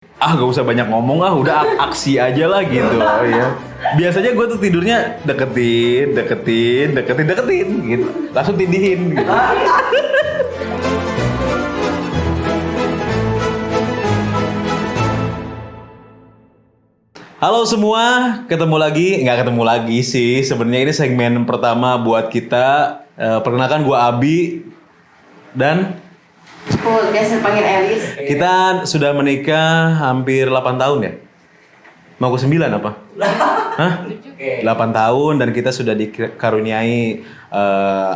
Gak usah banyak ngomong udah aksi aja lah gitu ya. Biasanya gue tuh tidurnya deketin gitu. Langsung tindihin gitu. Halo semua, nggak ketemu lagi sih. Sebenarnya ini segmen pertama buat kita. Perkenalkan gue Abi dan biasa panggil Elis. kita sudah menikah hampir 8 tahun ya? Mau ke 9 apa? Hah? 8 tahun dan kita sudah dikaruniai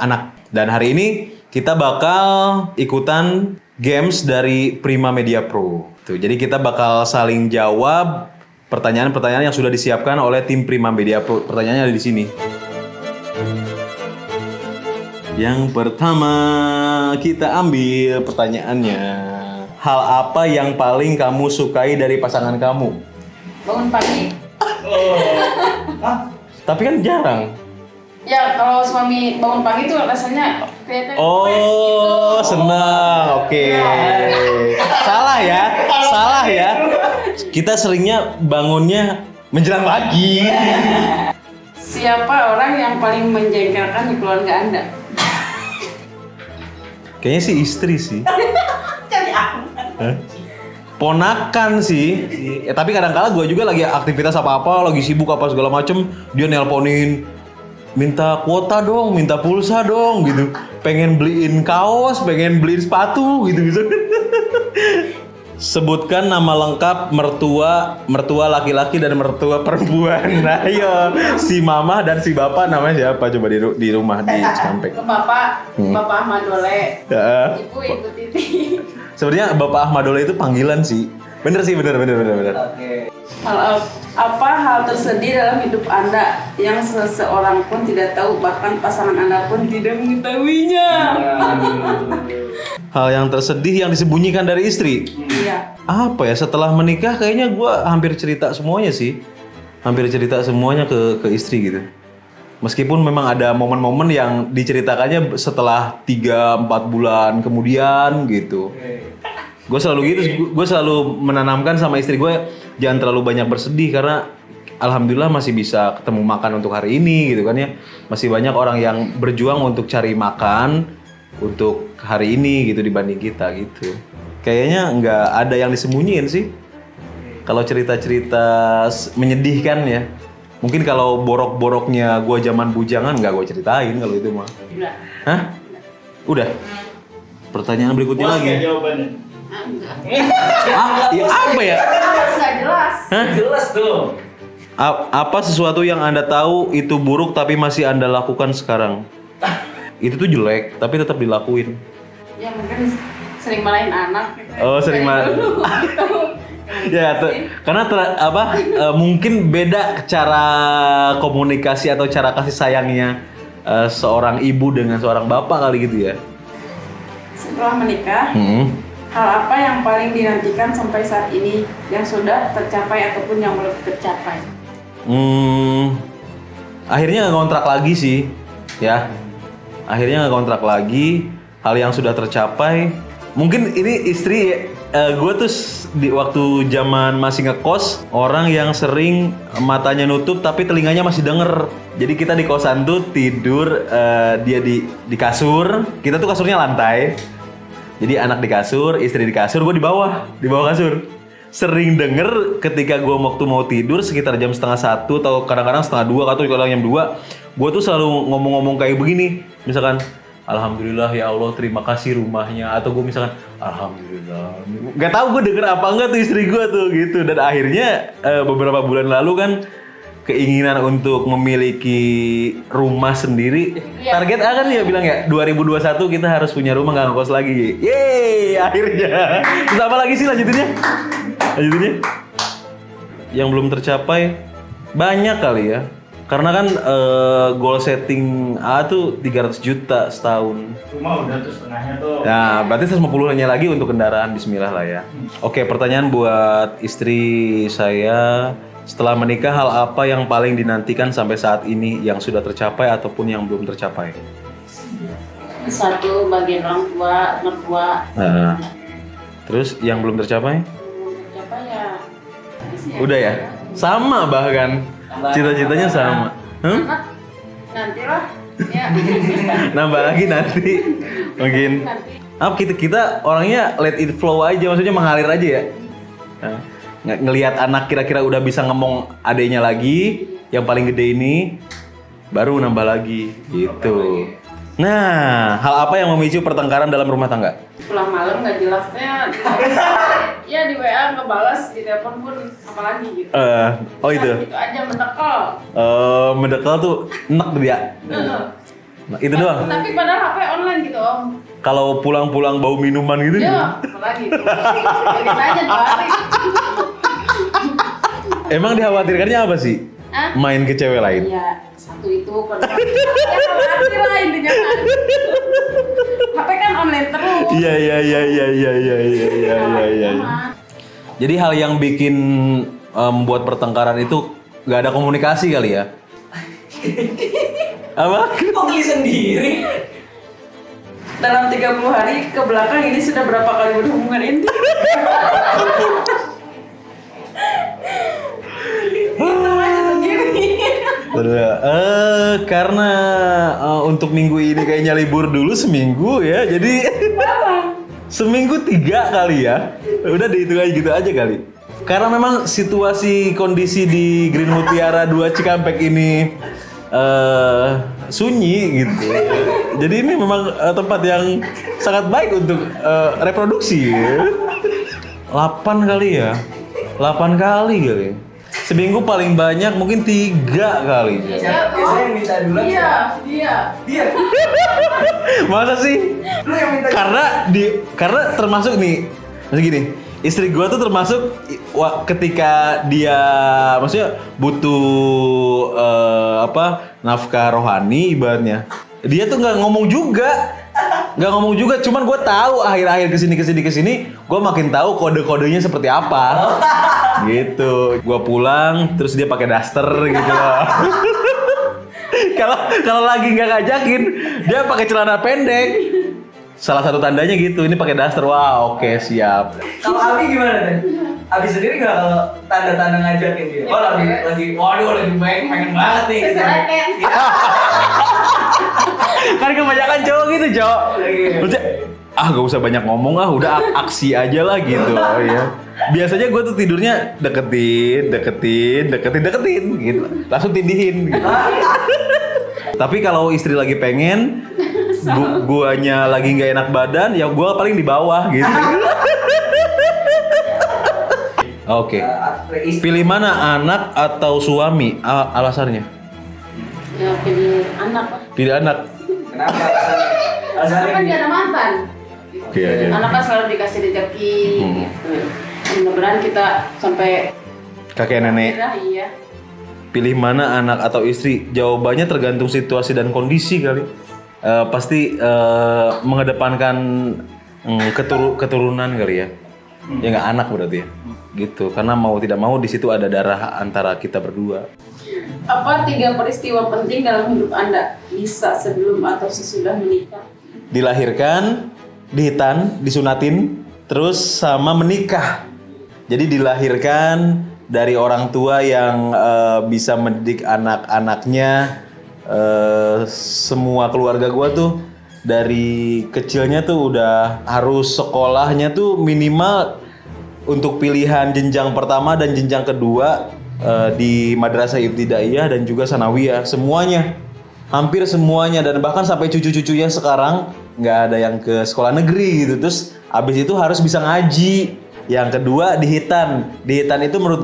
anak. Dan hari ini kita bakal ikutan games dari Prima Media Pro. Tuh, jadi kita bakal saling jawab pertanyaan-pertanyaan yang sudah disiapkan oleh tim Prima Media Pro. Pertanyaannya ada di sini. Yang pertama kita ambil pertanyaannya. Hal apa yang paling kamu sukai dari pasangan kamu? Bangun pagi. Tapi kan jarang. Ya kalau suami bangun pagi tuh rasanya kelihatan fresh gitu. Senang. Oke. Salah ya. Kita seringnya bangunnya menjelang pagi. Siapa orang yang paling menjengkelkan di keluarga Anda? Kayaknya sih istri sih. Cari aku. Ponakan sih. Tapi kadang-kala gue juga lagi aktivitas apa-apa, lagi sibuk apa segala macem, dia nelponin, minta kuota dong, minta pulsa dong gitu. Pengen beliin kaos, pengen beliin sepatu gitu. Sebutkan nama lengkap mertua laki-laki dan mertua perempuan. Nah, ayo si mama dan si bapak namanya siapa coba di rumah di Cikampek? Bapak Ahmad Dole. Ya. Ibu Titi. Sebenarnya Bapak Ahmad Dole itu panggilan sih. Bener. Oke. Hal tersedih dalam hidup Anda yang seseorang pun tidak tahu, bahkan pasangan Anda pun tidak mengetahuinya? Hal yang tersedih yang disembunyikan dari istri. Iya. Apa ya, setelah menikah kayaknya gue hampir cerita semuanya sih. Hampir cerita semuanya ke istri gitu. Meskipun memang ada momen-momen yang diceritakannya setelah 3-4 bulan kemudian gitu. Gue selalu gitu, gue selalu menanamkan sama istri gue jangan terlalu banyak bersedih karena alhamdulillah masih bisa ketemu makan untuk hari ini gitu kan ya. Masih banyak orang yang berjuang untuk cari makan untuk hari ini gitu dibanding kita gitu. Kayaknya nggak ada yang disembunyiin sih. Kalau cerita-cerita menyedihkan ya. Mungkin kalau borok-boroknya gue zaman bujangan nggak gue ceritain kalau itu mah. Udah. Hah? Udah? Pertanyaan berikutnya lagi. Enggak. Ya apa ya? Nggak jelas. Hah? Jelas dong. Apa sesuatu yang Anda tahu itu buruk tapi masih Anda lakukan sekarang? Itu tuh jelek tapi tetap dilakuin. Ya mungkin sering marahin anak gitu. Oh, sering marahin. Gitu. Ya, karena mungkin beda cara komunikasi atau cara kasih sayangnya seorang ibu dengan seorang bapak kali gitu ya. Setelah menikah, hal apa yang paling dinantikan sampai saat ini yang sudah tercapai ataupun yang belum tercapai? Akhirnya nggak kontrak lagi sih, ya. Akhirnya nggak kontrak lagi. Hal yang sudah tercapai, mungkin ini istri. Gue tuh di waktu zaman masih ngekos, orang yang sering matanya nutup tapi telinganya masih denger. Jadi kita di kosan tuh tidur, dia di kasur, kita tuh kasurnya lantai. Jadi anak di kasur, istri di kasur, gue di bawah kasur. Sering denger ketika gue waktu mau tidur sekitar jam 1:30 atau kadang-kadang 1:30 atau kadang jam 2, gue tuh selalu ngomong-ngomong kayak begini, misalkan alhamdulillah ya Allah terima kasih rumahnya, atau gue misalkan alhamdulillah. Gak tau gue denger apa enggak tuh istri gue tuh gitu. Dan akhirnya beberapa bulan lalu kan keinginan untuk memiliki rumah sendiri. Iya. Target A kan dia bilang ya 2021 kita harus punya rumah, gak ngekos lagi. Yeay, akhirnya. Terus apa lagi sih lanjutinnya? Yang belum tercapai banyak kali ya. Karena kan goal setting A tuh 300 juta setahun. Rumah udah tuh setengahnya tuh. Nah, berarti 150-nya lagi untuk kendaraan, bismillah lah ya. Oke, pertanyaan buat istri saya. Setelah menikah, hal apa yang paling dinantikan sampai saat ini yang sudah tercapai ataupun yang belum tercapai? Satu, bagian orang tua, mertua. Nah, terus yang belum tercapai? Tercapai ya Udah ya? Sama bahkan. Cita-citanya sama. Anak, nantilah. Ya. Nambah lagi nanti. Mungkin. Kita orangnya let it flow aja, maksudnya mengalir aja ya. Nah, ngelihat anak kira-kira udah bisa ngomong adenya lagi, yang paling gede ini, baru nambah lagi gitu. Nah, hal apa yang memicu pertengkaran dalam rumah tangga? Pulang malam nggak jelasnya, ya di WA nggak balas, di telepon pun apalagi gitu. Oh itu. Gitu aja mendekel. Mendekal tuh enak dia. Nah, itu doang. Tapi padahal HP online gitu Om. Kalau pulang-pulang bau minuman gitu. Ya, apalagi itu. Jadi tanya 2 hari. Emang dikhawatirkannya apa sih? Hah? Main ke cewek lain. Iya, satu itu padahal. Ya khawatir lah intinya kan. HP kan online terus. Iya. Jadi hal yang bikin membuat pertengkaran itu nggak ada komunikasi kali ya? Apa? Kok geli sendiri? Dalam 30 hari ke belakang ini sudah berapa kali berhubungan intim? Hitung aja sendiri. Karena untuk minggu ini kayaknya libur dulu seminggu ya, jadi seminggu 3 kali ya. Udah dihitung aja gitu aja kali. Karena memang situasi kondisi di Green Mutiara 2 Cikampek ini sunyi gitu. Jadi ini memang tempat yang sangat baik untuk reproduksi. 8 kali ya. 8 kali kali. Seminggu paling banyak mungkin 3 kali. Biasanya yang minta duluan. Iya, dia. Dia. Masa sih? Lu yang minta. Karena termasuk nih, maksudnya gini, istri gua tuh termasuk ketika dia maksudnya butuh nafkah rohani ibaratnya. Dia tuh nggak ngomong juga, cuman gue tahu akhir-akhir kesini gue makin tahu kode-kodenya seperti apa. Gitu. Gue pulang terus dia pakai daster gitu. Kalau lagi nggak ngajakin, dia pakai celana pendek. Salah satu tandanya gitu, ini pakai daster. Wah, oke, siap. Kalau Abi gimana Teh? Abi sendiri nggak kalau tanda-tanda ngajakin dia? Oh lagi pengen banget nih. Seserakan. Kan kebanyakan cowok gitu, Cok. Maksudnya, gak usah banyak ngomong udah aksi aja lah gitu ya. Biasanya gue tuh tidurnya deketin gitu. Langsung tindihin gitu. Tapi kalau istri lagi pengen, guanya lagi nggak enak badan, ya gua paling di bawah gitu. Oke. Pilih mana, anak atau suami? Alasannya? Ya pilih anak. Pilih anak. Kenapa? Karena kan dia ada mantan. Oke. Anak kan selalu dikasih rezeki. Gitu. Mudah-mudahan kita sampai Kakek nenek. Iya. Pilih mana, anak atau istri? Jawabannya tergantung situasi dan kondisi kali. Pasti mengedepankan keturunan kali ya. Ya nggak anak berarti ya. Gitu. Karena mau tidak mau di situ ada darah antara kita berdua. Apa 3 peristiwa penting dalam hidup Anda? Bisa sebelum atau sesudah menikah? Dilahirkan, dihitan, disunatin, terus sama menikah. Jadi dilahirkan dari orang tua yang bisa mendidik anak-anaknya. Semua keluarga gua tuh dari kecilnya tuh udah harus sekolahnya tuh minimal untuk pilihan jenjang pertama dan jenjang kedua di Madrasah Ibtidaiyah dan juga Sanawiyah, semuanya, hampir semuanya, dan bahkan sampai cucu-cucunya sekarang nggak ada yang ke sekolah negeri gitu. Terus abis itu harus bisa ngaji. Yang kedua dihitan itu menurut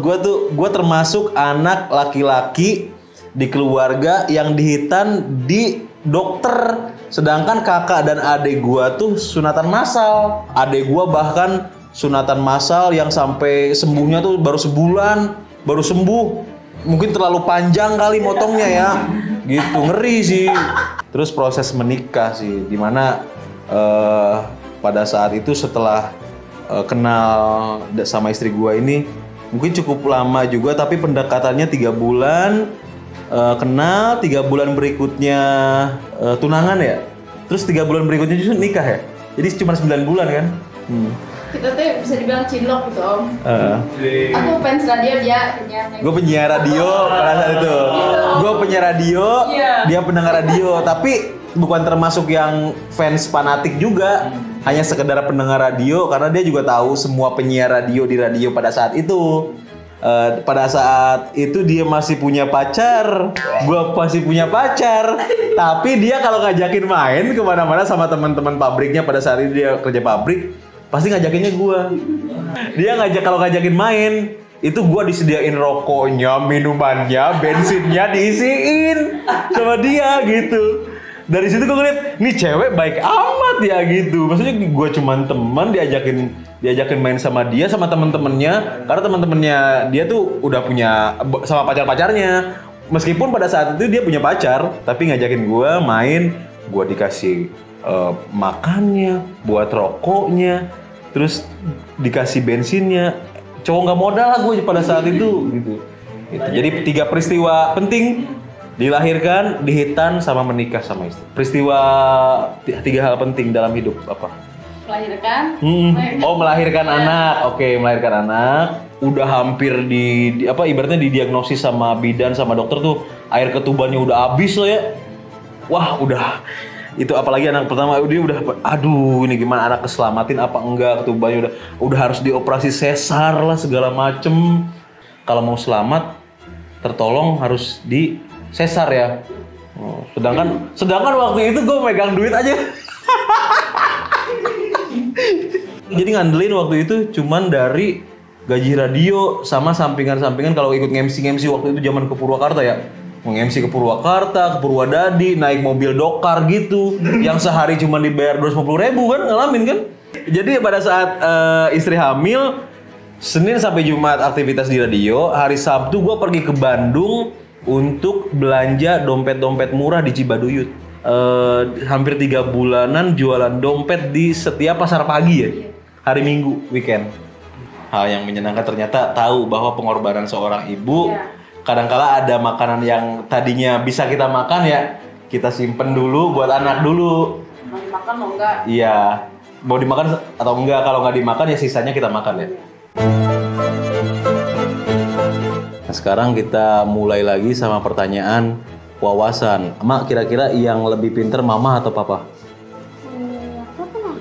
gue termasuk anak laki-laki di keluarga yang dihitan di dokter. Sedangkan kakak dan adik gue tuh sunatan massal. Adik gue bahkan sunatan massal yang sampai sembuhnya tuh baru sebulan, baru sembuh. Mungkin terlalu panjang kali motongnya ya. Gitu, ngeri sih. Terus proses menikah sih, dimana pada saat itu setelah kenal sama istri gua ini mungkin cukup lama juga, tapi pendekatannya 3 bulan, kenal 3 bulan berikutnya tunangan ya, terus 3 bulan berikutnya justru nikah ya, jadi cuma 9 bulan kan. kita tuh bisa dibilang cinlok gitu Om. Aku fans radio, dia penyiarnya. Gue penyiar radio pada saat itu. Gue penyiar radio, Iya. dia pendengar radio. Tapi bukan termasuk yang fans fanatik juga. Hanya sekedar pendengar radio karena dia juga tahu semua penyiar radio di radio pada saat itu. Pada saat itu dia masih punya pacar, gue masih punya pacar. Tapi dia kalau ngajakin main kemana-mana sama teman-teman pabriknya pada saat itu dia kerja pabrik, pasti ngajakinnya gue. Dia kalau ngajakin main, itu gue disediain rokoknya, minumannya, bensinnya diisiin sama dia gitu. Dari situ gue ngeliat, nih cewek baik amat ya gitu. Maksudnya gue cuman teman diajakin main sama dia sama temen-temennya, karena temen-temennya dia tuh udah punya sama pacar-pacarnya. Meskipun pada saat itu dia punya pacar, tapi ngajakin gue main, gue dikasih makannya, buat rokoknya, terus dikasih bensinnya. Cowok nggak modal lah gue pada saat itu gitu. Jadi 3 peristiwa penting: dilahirkan, dihitan, sama menikah sama istri. Peristiwa 3 hal penting dalam hidup apa? Melahirkan. Melahirkan anak. Oke, melahirkan anak. Udah hampir ibaratnya didiagnosis sama bidan sama dokter tuh air ketubannya udah habis loh ya. Wah, udah. Itu apalagi anak pertama dia udah aduh ini gimana anak keselamatin apa enggak, ketubannya udah harus dioperasi sesar lah segala macem. Kalau mau selamat tertolong harus di sesar ya. Sedangkan waktu itu gue megang duit aja. Jadi ngandelin waktu itu cuman dari gaji radio sama sampingan-sampingan kalau ikut MC waktu itu zaman ke Purwakarta ya. Nge-MC ke Purwakarta, ke Purwadadi, naik mobil dokar gitu. Yang sehari cuma dibayar 250.000 kan, ngalamin kan. Jadi pada saat istri hamil, Senin sampai Jumat aktivitas di radio, hari Sabtu gue pergi ke Bandung untuk belanja dompet-dompet murah di Cibaduyut. Hampir 3 bulanan jualan dompet di setiap pasar pagi ya, hari Minggu, weekend. Hal yang menyenangkan ternyata tahu bahwa pengorbanan seorang ibu, kadangkala ada makanan yang tadinya bisa kita makan ya, kita simpen dulu buat anak dulu. Mau dimakan mau enggak? Iya, mau dimakan atau enggak, kalau nggak dimakan ya sisanya kita makan ya. Nah, sekarang kita mulai lagi sama pertanyaan wawasan. Mak, kira-kira yang lebih pinter mama atau papa?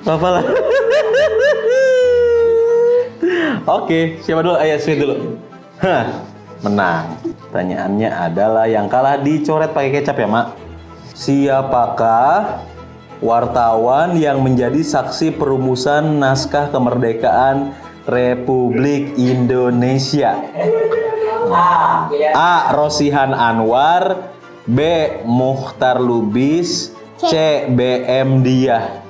Papa lah. Oke, siapa dulu? Ayo, Sweet dulu. Menang. Pertanyaannya adalah yang kalah dicoret pakai kecap ya, Mak. Siapakah wartawan yang menjadi saksi perumusan naskah kemerdekaan Republik Indonesia? A. Rosihan Anwar, B. Muchtar Lubis, C. BM Diah.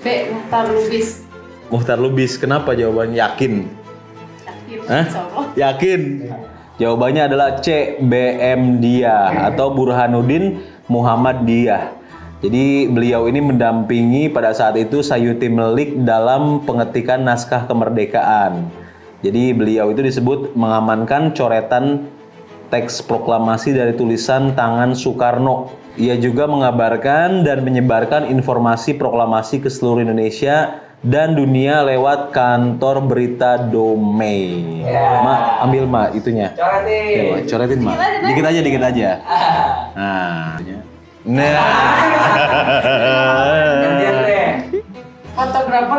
B. Muchtar Lubis. Muchtar Lubis, kenapa jawabannya? Yakin? Hah? Yakin? Jawabannya adalah C. BM Diah atau Burhanuddin Muhammad Diah. Jadi beliau ini mendampingi pada saat itu Sayuti Melik dalam pengetikan naskah kemerdekaan. Jadi beliau itu disebut mengamankan coretan teks proklamasi dari tulisan tangan Soekarno. Ia juga mengabarkan dan menyebarkan informasi proklamasi ke seluruh Indonesia dan dunia lewat kantor berita Domei. Ma, ambil Ma itunya. Coretin. Ya, Ma, coretin Ma. Dikit aja. Nah. Gantian deh. Fotografer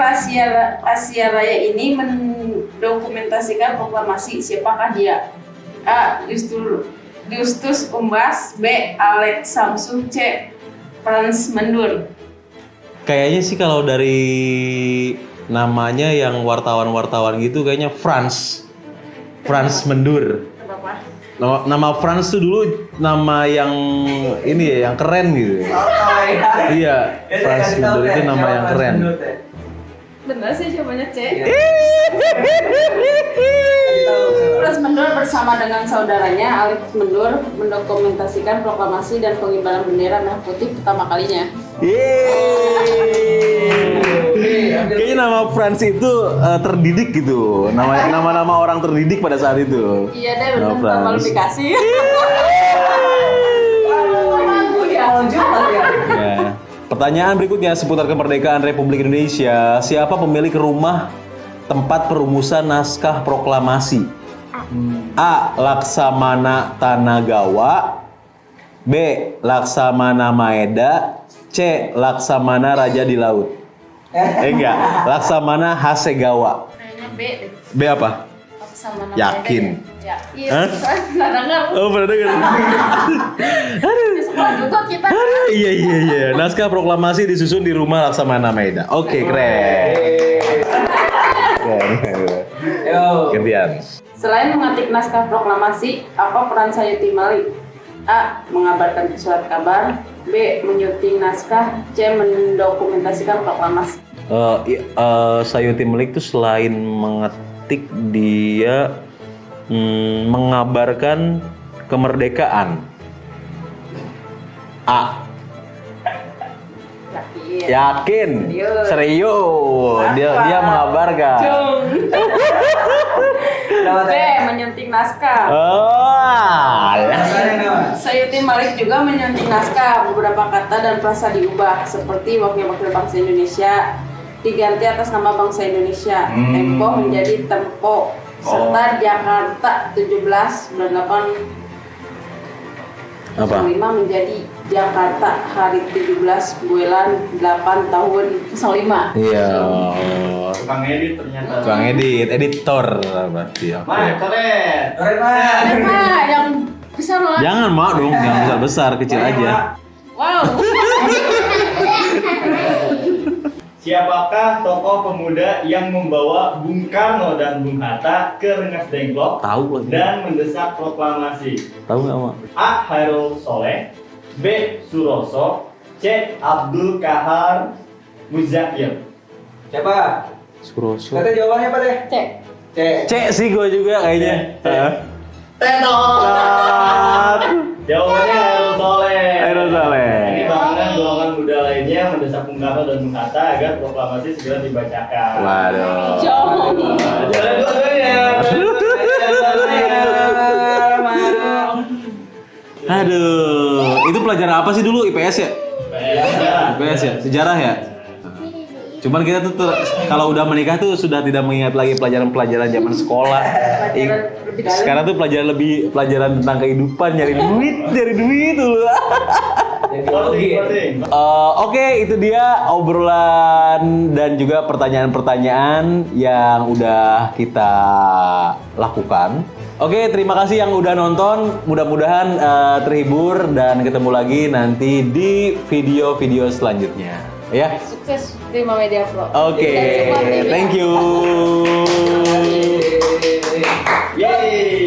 Asia Raya ini mendokumentasikan proklamasi. Siapakah dia? A. Justus Umbas, B. Alex Samsu, C. Franz Mendur. Kayaknya sih kalau dari namanya yang wartawan-wartawan gitu kayaknya Franz Mendur. Kenapa? Nama Franz tuh dulu nama yang ini ya, yang keren gitu. Iya, Franz Mendur itu nama yang keren. Benar sih jawabannya C. Franz Mendur bersama dengan saudaranya Alex Mendur mendokumentasikan proklamasi dan pengibaran bendera merah putih pertama kalinya. Kayaknya nama Franz itu terdidik gitu. Nama-nama orang terdidik pada saat itu. Iya deh, benar malu dikasih. Ya. Pertanyaan berikutnya seputar kemerdekaan Republik Indonesia. Siapa pemilik rumah tempat perumusan naskah proklamasi? A. Laksamana Tanagawa, B. Laksamana Maeda, C. Laksamana Raja di Laut. Enggak, Laksamana Hasegawa. Kayaknya B deh. B apa? Sama nama Yakin? Ya. Iya. Hah? Nggak dengar. Oh, pernah dengar? Di sekolah juga kita. Iya. Naskah proklamasi disusun di rumah Laksamana Maeda. Oke, keren. Yo. Gantian. Selain mengetik naskah proklamasi, apa peran Sayuti Malik? A. Mengabarkan surat kabar. B. Menyuting naskah. C. Mendokumentasikan proklamasi. Sayuti Malik itu selain mengetik, dia mengabarkan kemerdekaan. A. Yakin. Yakin? Serius? Dia mengabarkan. Cung. Dapat B. ya? Menyunting naskah. Rasanya nama. Sayuti Malik juga menyunting naskah. Beberapa kata dan frasa diubah, seperti wakil-wakil bangsa Indonesia diganti atas nama bangsa Indonesia. Tempo menjadi Tempo, serta Jakarta 1798 Apa? 05 menjadi Jakarta hari 17 bulan 8 tahun 05. Iya. Tukang edit ternyata. Tukang editor berarti ya. Mak, coret. Keren banget. Ada Pak yang besar loh. Jangan mak dong, yang besar kecil aja. Wow. Siapakah tokoh pemuda yang membawa Bung Karno dan Bung Hatta ke Rengas Dengklok Tahu lagi. dan mendesak proklamasi? Tahu nggak mak? A. Hairul Soleh, B. Suroso, C. Abdul Kahar Muzakir. Siapa? Suroso. Kata jawabannya apa deh? Cek. C. Cek sih gue juga kayaknya. Tenor. Jawabannya Hairul Soleh. Hairul Soleh. Ini bahkan golongan muda lainnya mendesak Bung Karno dan Bung Hatta agar proklamasi segera dibacakan. Waduh. Jauh. Juara dua-duanya. Aduh, itu pelajaran apa sih dulu? IPS ya? IPS ya? Sejarah ya? Cuman kita tuh kalau udah menikah tuh sudah tidak mengingat lagi pelajaran-pelajaran zaman sekolah. Pelajaran lebih dalam. Sekarang tuh pelajaran tentang kehidupan, nyari duit dulu. Oke, itu dia obrolan dan juga pertanyaan-pertanyaan yang udah kita lakukan. Oke, terima kasih yang udah nonton. Mudah-mudahan terhibur dan ketemu lagi nanti di video-video selanjutnya. Ya. Sukses Prima Media Pro. Oke, Dan semua tim ya. thank you. Yeay.